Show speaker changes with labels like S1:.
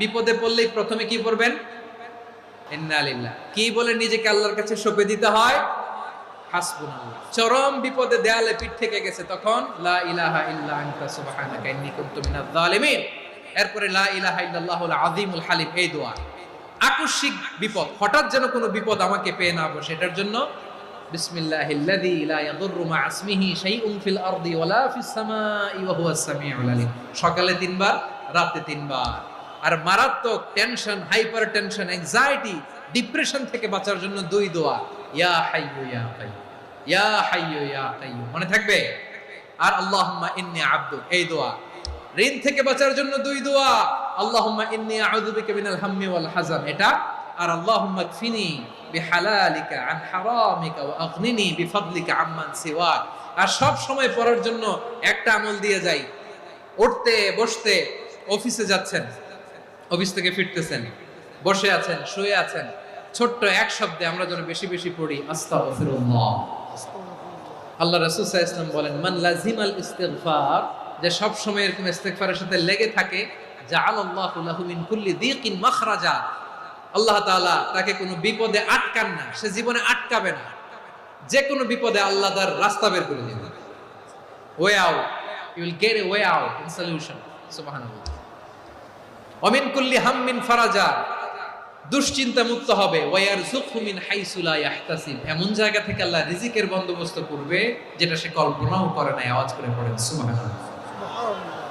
S1: বিপদে পড়লেই প্রথমে কি পড়বেন? ইন্না লিল্লাহ। কি বলে নিজেকে আল্লাহর কাছে সঁপে দিতে হয়? হাসবুনাল্লাহ। চরম বিপদে দেয়ালে পিঠ থেকে গেছে, তখন লা ইলাহা ইল্লা আনতা সুবহানাকা ইন্নী কুনতু মিনাজ জালিমিন। এরপরে লা ইলাহা ইল্লাল্লাহুল আযীমুল হালিম, এই দোয়া। আকস্মিক বিপদ, হঠাৎ যেন কোনো বিপদ আমাকে পেয়ে না বসে, এটার জন্য বিসমিল্লাহিল্লাযী লা ইয়াদুররু মা ইসমিহি শাইউন ফিল আরদি ওয়ালা ফিস সামাই ওয়া হুয়াস সামিউল আলীম। সকালে 3 বার, রাতে 3 বার। আর মারাত্মক tension, hyper tension, anxiety, depression থেকে বাঁচার জন্য 2 দোয়া, ইয়া হাইয়্যু ইয়া কাইয়্যুম, ইয়া হাইয়্যু ইয়া কাইয়্যুম। মনে থাকবে? আর আল্লাহুম্মা ইন্নী আবদুক, এই দোয়া। ঋণ থেকে বাঁচার জন্য 2 দোয়া, আল্লাহুম্মা ইন্নী আউযু বিকা মিনাল হাম্মি ওয়াল হাযান, এটা। আর আল্লাহুম্মা কফিনি বিহালালিকা আন হারামিকা ওয়া আগনিনি বিফাদলিকা আম্মান সিওয়াক। আর সব সময় পড়ার জন্য একটা আমল দিয়ে যাই, উঠতে বসতে, অফিসে যাচ্ছেন, অফিস থেকে ফিরতেছেন, বসে আছেন, শুয়ে আছেন, ছোট্ট এক শব্দে আমরা যেন বেশি বেশি পড়ি আস্তাগফিরুল্লাহ। আল্লাহ রাসূল সাল্লাল্লাহু আলাইহি ওয়াসাল্লাম বলেন, মান লাজিমাল ইস্তিগফার, যে সব সময় এরকম ইস্তিগফারের সাথে লেগে থাকে, জাআলাল্লাহু লাহু মিন কুল্লি যিকিন মাখরাজা, আল্লাহ তাআলা তাকে কোনো বিপদে আটকান না, সে জীবনে আটকাবে না। যে কোনো বিপদে আল্লাহ তার রাস্তা বের করে দিবেন। Way out, you will get a way out in solution. সুবহানাল্লাহ। ওয়া মিন কুল্লি হাম্মিন ফারাজা, দুশ্চিন্তা মুক্ত হবে। ওয়া ইয়ারযুকহু মিন হাইসু লা ইয়াহতাসিব, এমন জায়গা থেকে আল্লাহ রিজিকের বন্দোবস্ত করবে যেটা সে কল্পনাও করে না। আওয়াজ করে পড়েন সুবহানাল্লাহ।